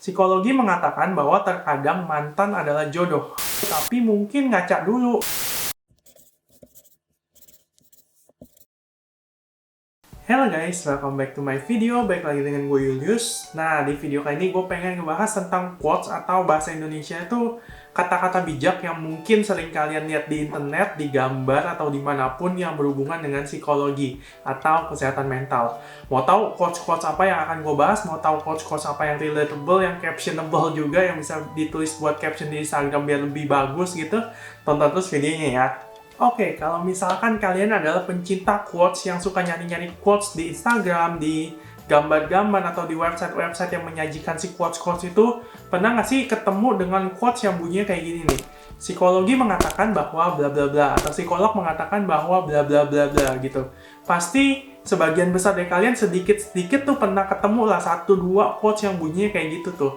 Psikologi mengatakan bahwa terkadang mantan adalah jodoh, tapi mungkin ngaca dulu. Hello guys, welcome back to my video. Baik lagi dengan gue Julius. Nah, di video kali ini gue pengen ngebahas tentang quotes atau bahasa Indonesia itu kata-kata bijak yang mungkin sering kalian lihat di internet, di gambar, atau dimanapun yang berhubungan dengan psikologi atau kesehatan mental. Mau tahu quotes-quotes apa yang akan gue bahas? Mau tahu quotes-quotes apa yang relatable, yang captionable juga, yang bisa ditulis buat caption di Instagram biar lebih bagus gitu? Tonton terus videonya ya. Oke, kalau misalkan kalian adalah pencinta quotes yang suka nyari-nyari quotes di Instagram, di gambar-gambar, atau di website-website yang menyajikan si quotes-quotes itu, pernah nggak sih ketemu dengan quotes yang bunyinya kayak gini nih? Psikologi mengatakan bahwa bla bla bla, atau psikolog mengatakan bahwa bla bla bla bla gitu. Pasti sebagian besar dari kalian sedikit-sedikit tuh pernah ketemu lah 1-2 quotes yang bunyinya kayak gitu tuh.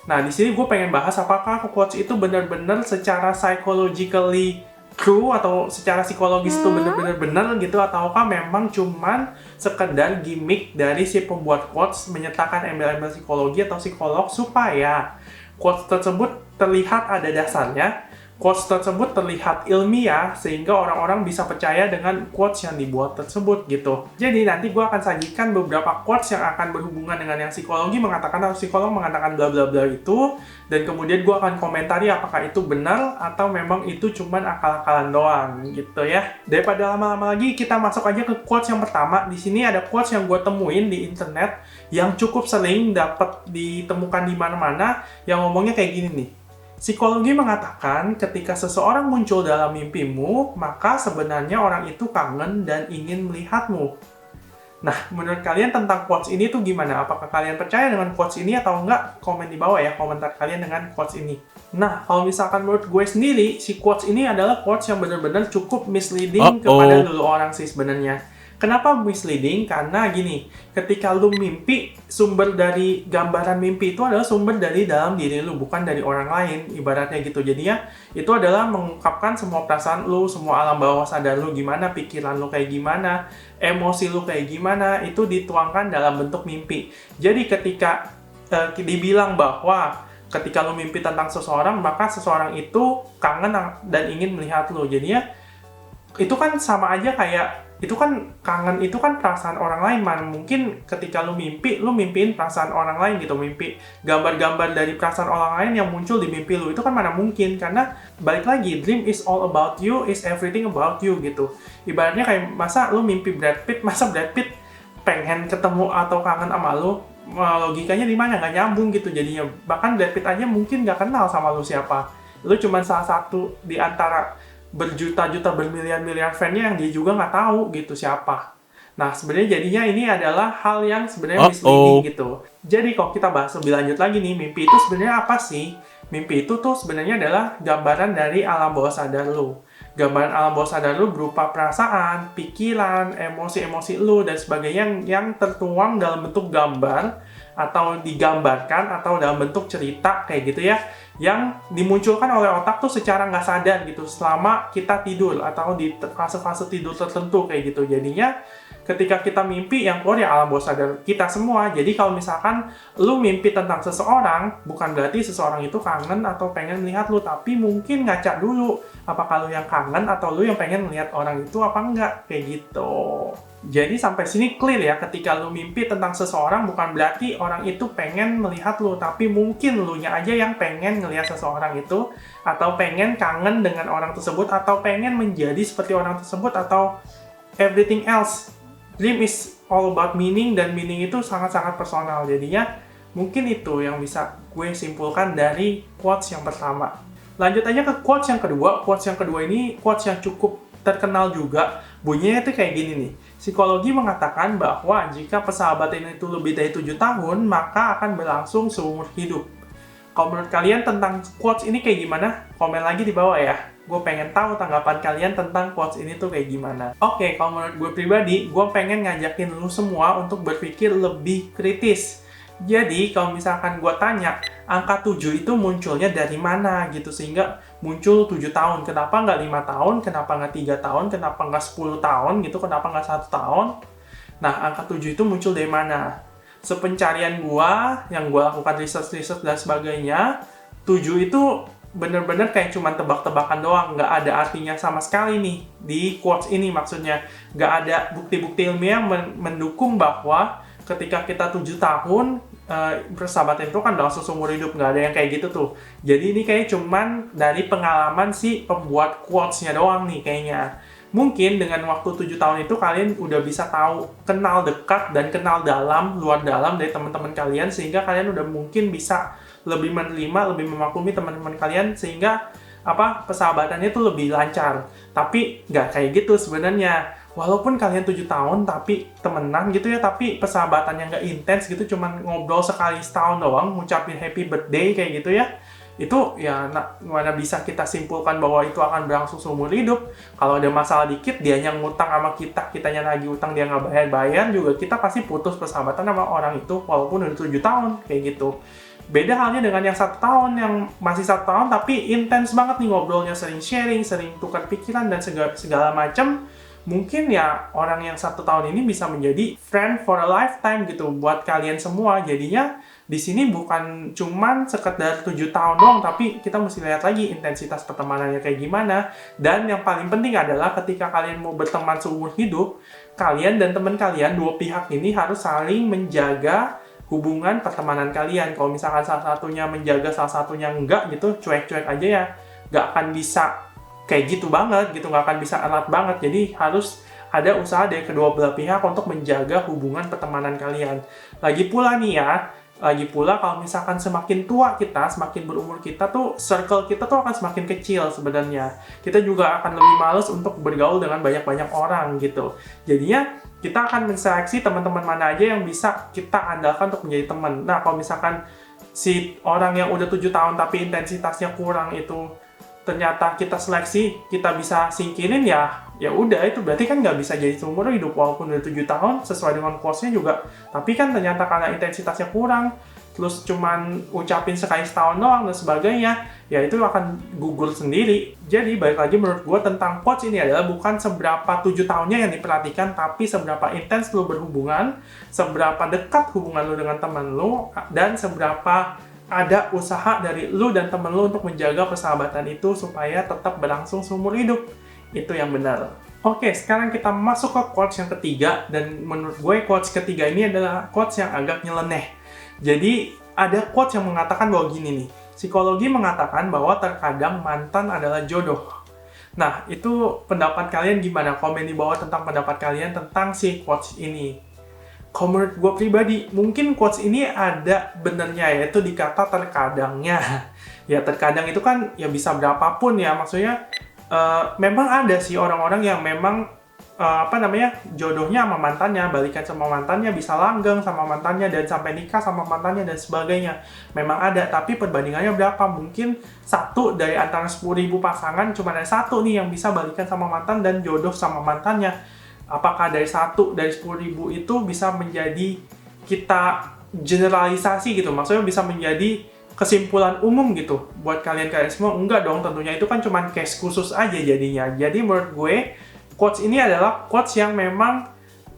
Nah, di sini gue pengen bahas apakah quotes itu benar-benar secara psychologically true atau secara psikologis itu benar-benar benar gitu, ataukah memang cuman sekedar gimmick dari si pembuat quotes menyertakan embel-embel psikologi atau psikolog supaya quotes tersebut terlihat ada dasarnya, quotes tersebut terlihat ilmiah sehingga orang-orang bisa percaya dengan quotes yang dibuat tersebut gitu. Jadi nanti gue akan sajikan beberapa quotes yang akan berhubungan dengan yang psikologi mengatakan atau psikolog mengatakan bla bla bla itu, dan kemudian gue akan komentari apakah itu benar atau memang itu cuman akal-akalan doang gitu ya. Daripada lama-lama lagi, kita masuk aja ke quotes yang pertama. Di sini ada quotes yang gue temuin di internet yang cukup sering dapat ditemukan di mana-mana yang ngomongnya kayak gini nih. Psikologi mengatakan ketika seseorang muncul dalam mimpimu, maka sebenarnya orang itu kangen dan ingin melihatmu. Nah, menurut kalian tentang quotes ini tuh gimana? Apakah kalian percaya dengan quotes ini atau enggak? Komen di bawah ya, komentar kalian dengan quotes ini. Nah, kalau misalkan menurut gue sendiri, si quotes ini adalah quotes yang benar-benar cukup misleading kepada dulu orang sih sebenarnya. Kenapa misleading? Karena gini, ketika lu mimpi, sumber dari gambaran mimpi itu adalah sumber dari dalam diri lu, bukan dari orang lain, ibaratnya gitu. Jadinya, itu adalah mengungkapkan semua perasaan lu, semua alam bawah sadar lu gimana, pikiran lu kayak gimana, emosi lu kayak gimana, itu dituangkan dalam bentuk mimpi. Jadi ketika dibilang bahwa ketika lu mimpi tentang seseorang, maka seseorang itu kangen dan ingin melihat lu. Jadinya, itu kan sama aja kayak itu kan kangen, itu kan perasaan orang lain, man. Mungkin ketika lu mimpiin perasaan orang lain gitu, mimpi gambar-gambar dari perasaan orang lain yang muncul di mimpi lu, itu kan mana mungkin, karena balik lagi, dream is all about you, is everything about you gitu. Ibaratnya kayak, masa lu mimpi Brad Pitt, masa Brad Pitt pengen ketemu atau kangen sama lu? Logikanya di mana? Nggak nyambung gitu jadinya. Bahkan Brad Pitt aja mungkin nggak kenal sama lu siapa. Lu cuma salah satu di antara berjuta-juta, bermiliar-miliar fan-nya yang dia juga nggak tahu gitu siapa. Nah, sebenarnya jadinya ini adalah hal yang sebenarnya misleading gitu. Jadi kalau kita bahas lebih lanjut lagi nih, mimpi itu sebenarnya apa sih? Mimpi itu tuh sebenarnya adalah gambaran dari alam bawah sadar lu. Gambaran alam bawah sadar lu berupa perasaan, pikiran, emosi-emosi lu, dan sebagainya yang tertuang dalam bentuk gambar, atau digambarkan, atau dalam bentuk cerita kayak gitu ya, yang dimunculkan oleh otak tuh secara nggak sadar gitu selama kita tidur atau di fase-fase tidur tertentu kayak gitu. Jadinya ketika kita mimpi, yang keluar ya alam bawah sadar kita semua. Jadi kalau misalkan lu mimpi tentang seseorang, bukan berarti seseorang itu kangen atau pengen melihat lu, tapi mungkin ngaca dulu apakah lu yang kangen atau lu yang pengen melihat orang itu apa enggak, kayak gitu. Jadi sampai sini clear ya, ketika lu mimpi tentang seseorang bukan berarti orang itu pengen melihat lu, tapi mungkin lu nya aja yang pengen ngelihat seseorang itu, atau pengen kangen dengan orang tersebut, atau pengen menjadi seperti orang tersebut, atau everything else. Dream is all about meaning, dan meaning itu sangat-sangat personal. Jadinya mungkin itu yang bisa gue simpulkan dari quotes yang pertama. Lanjut aja ke quotes yang kedua. Quotes yang kedua ini quotes yang cukup terkenal juga. Bunyinya itu kayak gini nih. Psikologi mengatakan bahwa jika persahabatan itu lebih dari 7 tahun, maka akan berlangsung seumur hidup. Kalau menurut kalian tentang quotes ini kayak gimana? Komen lagi di bawah ya. Gue pengen tahu tanggapan kalian tentang quotes ini tuh kayak gimana. Oke, kalau menurut gue pribadi, gue pengen ngajakin lu semua untuk berpikir lebih kritis. Jadi, kalau misalkan gue tanya, angka 7 itu munculnya dari mana gitu, sehingga muncul 7 tahun. Kenapa nggak 5 tahun? Kenapa nggak 3 tahun? Kenapa nggak 10 tahun gitu? Kenapa nggak 1 tahun? Nah, angka 7 itu muncul dari mana? sepencarian gua, yang gua lakukan research dan sebagainya, 7 itu bener-bener kayak cuman tebak-tebakan doang, nggak ada artinya sama sekali nih di quotes ini. Maksudnya nggak ada bukti-bukti ilmiah yang mendukung bahwa ketika kita 7 tahun persahabatan itu kan langsung seumur hidup, nggak ada yang kayak gitu tuh. Jadi ini kayak cuman dari pengalaman si pembuat quotes-nya doang nih kayaknya. Mungkin dengan waktu 7 tahun itu kalian udah bisa tahu, kenal dekat dan kenal dalam, luar dalam dari teman-teman kalian, sehingga kalian udah mungkin bisa lebih menerima, lebih memaklumi teman-teman kalian, sehingga persahabatannya itu lebih lancar. Tapi nggak kayak gitu sebenarnya. Walaupun kalian 7 tahun tapi temenan gitu ya, tapi persahabatannya nggak intens gitu, cuman ngobrol sekali setahun doang, ngucapin happy birthday kayak gitu ya, itu ya mana bisa kita simpulkan bahwa itu akan berlangsung seumur hidup. Kalau ada masalah dikit, dianya ngutang sama kita, kitanya lagi utang, dia nggak bayar-bayar juga, kita pasti putus persahabatan sama orang itu walaupun udah 7 tahun kayak gitu. Beda halnya dengan yang 1 tahun, yang masih 1 tahun tapi intens banget nih ngobrolnya, sering sharing, sering tukar pikiran dan segala macam. Mungkin ya orang yang 1 tahun ini bisa menjadi friend for a lifetime gitu buat kalian semua. Jadinya di sini bukan cuman sekedar 7 tahun doang, tapi kita mesti lihat lagi intensitas pertemanannya kayak gimana. Dan yang paling penting adalah ketika kalian mau berteman seumur hidup, kalian dan teman kalian, dua pihak ini harus saling menjaga hubungan pertemanan kalian. Kalau misalkan salah satunya menjaga, salah satunya enggak gitu, cuek-cuek aja ya, nggak akan bisa kayak gitu banget gitu, nggak akan bisa erat banget. Jadi harus ada usaha dari kedua belah pihak untuk menjaga hubungan pertemanan kalian. Lagi pula kalau misalkan semakin tua kita, semakin berumur kita tuh, circle kita tuh akan semakin kecil sebenarnya. Kita juga akan lebih males untuk bergaul dengan banyak-banyak orang gitu. Jadinya kita akan menseleksi teman-teman mana aja yang bisa kita andalkan untuk menjadi teman. Nah, kalau misalkan si orang yang udah 7 tahun tapi intensitasnya kurang itu ternyata kita seleksi, kita bisa singkirin, ya udah, itu berarti kan nggak bisa jadi seumur hidup walaupun udah 7 tahun sesuai dengan quotes-nya juga. Tapi kan ternyata karena intensitasnya kurang, terus cuman ucapin sekali setahun doang dan sebagainya, ya itu akan gugur sendiri. Jadi balik lagi, menurut gue tentang quotes ini adalah bukan seberapa 7 tahunnya yang diperhatikan, tapi seberapa intens lu berhubungan, seberapa dekat hubungan lu dengan teman lu, dan seberapa ada usaha dari lu dan temen lu untuk menjaga persahabatan itu supaya tetap berlangsung seumur hidup. Itu yang benar. Oke, sekarang kita masuk ke quotes yang ketiga, dan menurut gue quotes ketiga ini adalah quotes yang agak nyeleneh. Jadi ada quotes yang mengatakan bahwa gini nih, psikologi mengatakan bahwa terkadang mantan adalah jodoh. Nah, itu pendapat kalian gimana? Komen di bawah tentang pendapat kalian tentang si quotes ini. Kalau menurut gue pribadi, mungkin quotes ini ada benernya, yaitu di kata terkadangnya. Ya terkadang itu kan ya bisa berapapun ya, maksudnya memang ada sih orang-orang yang memang jodohnya sama mantannya, balikan sama mantannya, bisa langgeng sama mantannya, dan sampai nikah sama mantannya dan sebagainya. Memang ada, tapi perbandingannya berapa? Mungkin 1 dari antara 10.000 pasangan, cuma ada 1 nih yang bisa balikan sama mantan dan jodoh sama mantannya. Apakah dari 1 dari 10.000 itu bisa menjadi kita generalisasi gitu? Maksudnya bisa menjadi kesimpulan umum gitu buat kalian semua? Enggak dong, tentunya itu kan cuma case khusus aja jadinya. Jadi menurut gue, quotes ini adalah quotes yang memang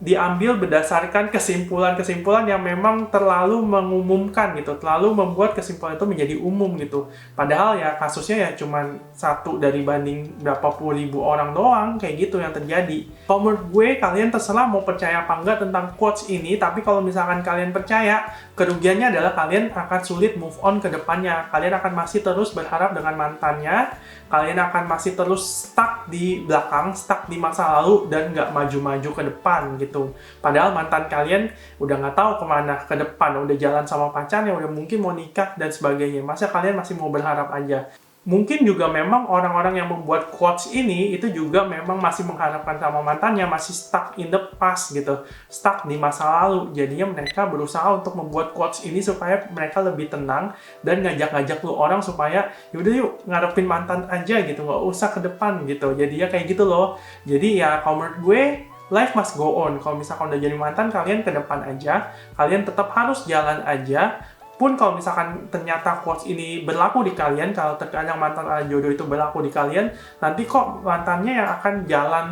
diambil berdasarkan kesimpulan-kesimpulan yang memang terlalu mengumumkan gitu, terlalu membuat kesimpulan itu menjadi umum gitu. Padahal ya kasusnya ya cuman 1 dari banding berapa puluh ribu orang doang, kayak gitu yang terjadi. Kalau menurut gue, kalian terserah mau percaya apa enggak tentang quotes ini, tapi kalau misalkan kalian percaya, kerugiannya adalah kalian akan sulit move on ke depannya. Kalian akan masih terus berharap dengan mantannya, kalian akan masih terus stuck di belakang, stuck di masa lalu, dan nggak maju-maju ke depan gitu. Padahal mantan kalian udah nggak tahu kemana ke depan, udah jalan sama pacarnya, udah mungkin mau nikah dan sebagainya. Masa kalian masih mau berharap aja? Mungkin juga memang orang-orang yang membuat quotes ini itu juga memang masih mengharapkan sama mantannya, masih stuck in the past gitu, stuck di masa lalu. Jadinya mereka berusaha untuk membuat quotes ini supaya mereka lebih tenang dan ngajak-ngajak lu orang supaya yaudah yuk ngarepin mantan aja gitu, nggak usah ke depan gitu. Jadinya kayak gitu loh. Jadi ya kalau menurut gue, life must go on. Kalau misalkan udah jadi mantan, kalian ke depan aja, kalian tetap harus jalan aja. Pun kalau misalkan ternyata quotes ini berlaku di kalian, kalau terkadang mantan adalah jodoh itu berlaku di kalian, nanti kok mantannya yang akan jalan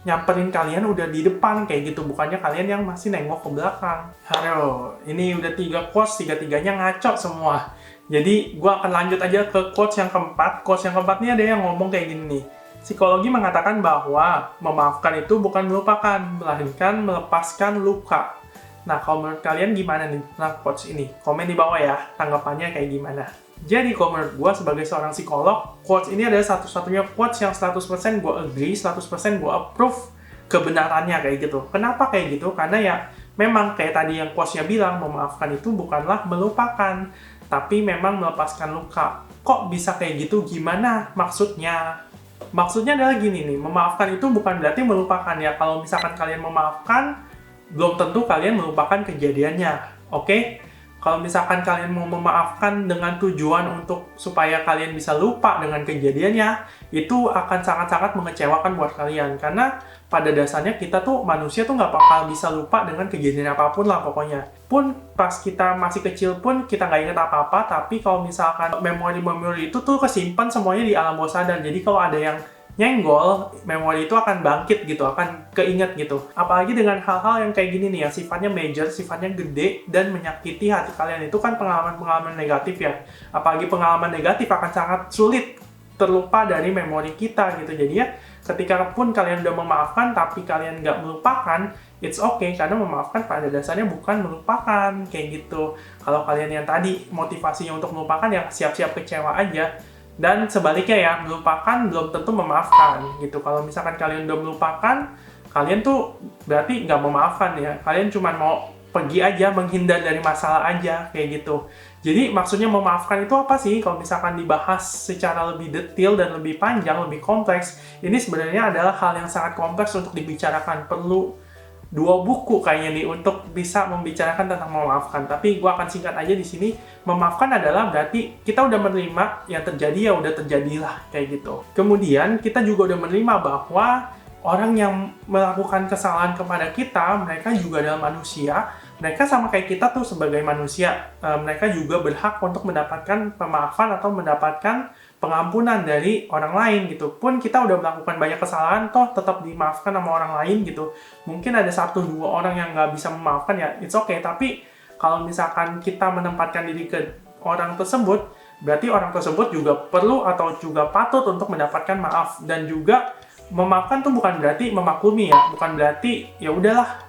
nyamperin kalian udah di depan kayak gitu, bukannya kalian yang masih nengok ke belakang. Halo, ini udah 3 quotes, tiga-tiganya ngaco semua. Jadi gua akan lanjut aja ke quotes yang keempat. Quotes yang keempat ini ada yang ngomong kayak gini nih. Psikologi mengatakan bahwa memaafkan itu bukan melupakan, melainkan melepaskan luka. Nah, kalau menurut kalian gimana nih tentang quotes ini? Komen di bawah ya, tanggapannya kayak gimana. Jadi, kalau menurut gue sebagai seorang psikolog, quotes ini adalah satu-satunya quotes yang 100% gue agree, 100% gue approve kebenarannya kayak gitu. Kenapa kayak gitu? Karena ya, memang kayak tadi yang quotes-nya bilang, memaafkan itu bukanlah melupakan, tapi memang melepaskan luka. Kok bisa kayak gitu? Gimana maksudnya? Maksudnya adalah gini nih, memaafkan itu bukan berarti melupakan ya. Kalau misalkan kalian memaafkan, belum tentu kalian melupakan kejadiannya, oke? Kalau misalkan kalian mau memaafkan dengan tujuan untuk supaya kalian bisa lupa dengan kejadiannya, itu akan sangat-sangat mengecewakan buat kalian. Karena pada dasarnya kita tuh manusia tuh nggak bakal bisa lupa dengan kejadian apapun lah pokoknya. Pun pas kita masih kecil pun kita nggak ingat apa-apa, tapi kalau misalkan memori-memori itu tuh kesimpan semuanya di alam bawah sadar. Jadi kalau ada yang nyenggol, memori itu akan bangkit gitu, akan keinget gitu. Apalagi dengan hal-hal yang kayak gini nih ya, sifatnya major, sifatnya gede, dan menyakiti hati kalian. Itu kan pengalaman-pengalaman negatif ya. Apalagi pengalaman negatif akan sangat sulit terlupa dari memori kita gitu. Jadi ya, ketika pun kalian udah memaafkan, tapi kalian nggak melupakan, it's okay, karena memaafkan pada dasarnya bukan melupakan, kayak gitu. Kalau kalian yang tadi motivasinya untuk melupakan, ya siap-siap kecewa aja. Dan sebaliknya ya, melupakan belum tentu memaafkan gitu. Kalau misalkan kalian udah melupakan, kalian tuh berarti nggak memaafkan ya. Kalian cuma mau pergi aja, menghindar dari masalah aja, kayak gitu. Jadi maksudnya memaafkan itu apa sih? Kalau misalkan dibahas secara lebih detail dan lebih panjang, lebih kompleks, ini sebenarnya adalah hal yang sangat kompleks untuk dibicarakan. Perlu 2 buku kayaknya nih untuk bisa membicarakan tentang memaafkan. Tapi gue akan singkat aja di sini. Memaafkan adalah berarti kita udah menerima yang terjadi, ya udah terjadilah kayak gitu. Kemudian kita juga udah menerima bahwa orang yang melakukan kesalahan kepada kita, mereka juga adalah manusia. Mereka sama kayak kita tuh sebagai manusia. Mereka juga berhak untuk mendapatkan pemaafan atau mendapatkan pengampunan dari orang lain gitu. Pun kita udah melakukan banyak kesalahan, toh tetap dimaafkan sama orang lain gitu. Mungkin ada 1-2 orang yang nggak bisa memaafkan ya, it's okay. Tapi kalau misalkan kita menempatkan diri ke orang tersebut, berarti orang tersebut juga perlu atau juga patut untuk mendapatkan maaf. Dan juga memaafkan tuh bukan berarti memaklumi ya, bukan berarti ya udahlah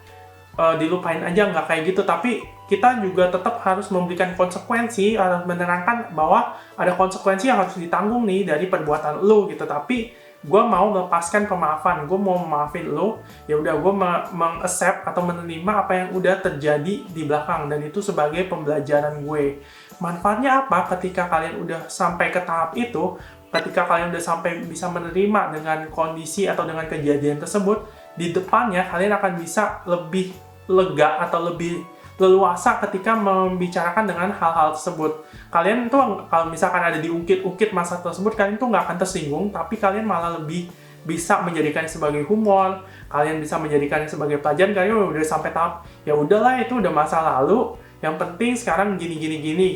dilupain aja, nggak kayak gitu. Tapi kita juga tetap harus memberikan konsekuensi, harus menerangkan bahwa ada konsekuensi yang harus ditanggung nih dari perbuatan lo gitu. Tapi gue mau melepaskan pemaafan, gue mau memaafin lo, ya udah gue meng-accept atau menerima apa yang udah terjadi di belakang, dan itu sebagai pembelajaran gue. Manfaatnya apa ketika kalian udah sampai ke tahap itu? Ketika kalian udah sampai bisa menerima dengan kondisi atau dengan kejadian tersebut, di depannya kalian akan bisa lebih lega atau lebih leluasa ketika membicarakan dengan hal-hal tersebut. Kalian tuh kalau misalkan ada diungkit-ungkit masa tersebut, kalian tuh nggak akan tersinggung, tapi kalian malah lebih bisa menjadikannya sebagai humor, kalian bisa menjadikannya sebagai pelajaran. Kalian udah sampai tahap, ya udahlah itu udah masa lalu, yang penting sekarang gini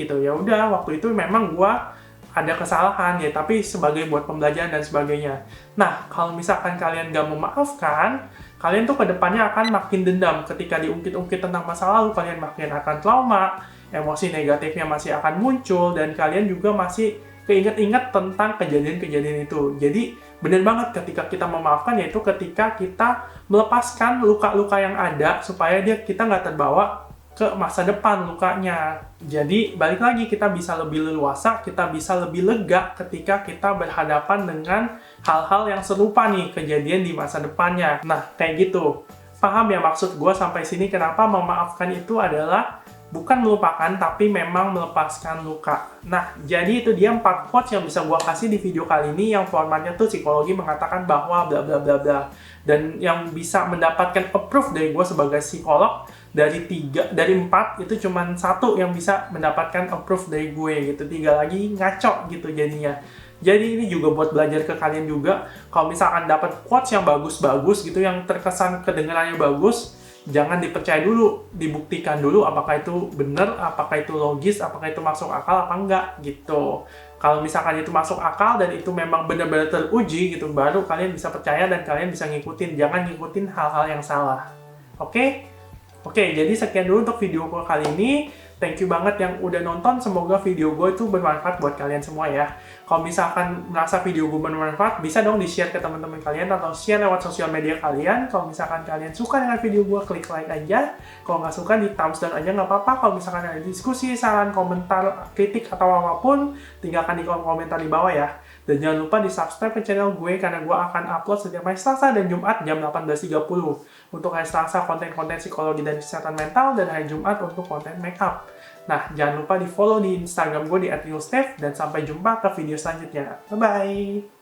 gitu. Ya udah, waktu itu memang gua ada kesalahan ya, tapi sebagai buat pembelajaran dan sebagainya. Nah, kalau misalkan kalian nggak memaafkan, kalian tuh kedepannya akan makin dendam. Ketika diungkit-ungkit tentang masa lalu, kalian makin akan trauma, emosi negatifnya masih akan muncul, dan kalian juga masih keinget-inget tentang kejadian-kejadian itu. Jadi, benar banget ketika kita memaafkan, yaitu ketika kita melepaskan luka-luka yang ada, supaya kita nggak terbawa ke masa depan lukanya. Jadi, balik lagi, kita bisa lebih leluasa, kita bisa lebih lega ketika kita berhadapan dengan hal-hal yang serupa nih, kejadian di masa depannya. Nah, kayak gitu. Paham ya maksud gue sampai sini, kenapa memaafkan itu adalah bukan melupakan, tapi memang melepaskan luka. Nah, jadi itu dia 4 quotes yang bisa gue kasih di video kali ini, yang formatnya tuh psikologi mengatakan bahwa bla bla bla bla. Dan yang bisa mendapatkan approve dari gue sebagai psikolog, dari 4 itu cuma 1 yang bisa mendapatkan approve dari gue gitu. 3 lagi ngaco gitu jadinya. Jadi ini juga buat belajar ke kalian juga. Kalau misalkan dapat quotes yang bagus-bagus gitu, yang terkesan kedengarannya bagus, jangan dipercaya dulu, dibuktikan dulu apakah itu benar, apakah itu logis, apakah itu masuk akal apa enggak gitu. Kalau misalkan itu masuk akal dan itu memang benar-benar teruji gitu, baru kalian bisa percaya dan kalian bisa ngikutin. Jangan ngikutin hal-hal yang salah. Oke? Oke, jadi sekian dulu untuk video gue kali ini. Thank you banget yang udah nonton. Semoga video gue itu bermanfaat buat kalian semua ya. Kalau misalkan merasa video gue bermanfaat, bisa dong di-share ke teman-teman kalian atau share lewat sosial media kalian. Kalau misalkan kalian suka dengan video gue, klik like aja. Kalau nggak suka, di thumbs down aja nggak apa-apa. Kalau misalkan ada diskusi, saran, komentar, kritik, atau apapun, tinggalkan di kolom komentar di bawah ya. Dan jangan lupa di-subscribe ke channel gue karena gue akan upload setiap hari Selasa dan Jumat jam 18.30. Untuk hari Selasa konten-konten psikologi dan kesehatan mental, dan hari Jumat untuk konten makeup. Nah, jangan lupa di-follow di Instagram gue di @newstef, dan sampai jumpa ke video selanjutnya. Bye-bye!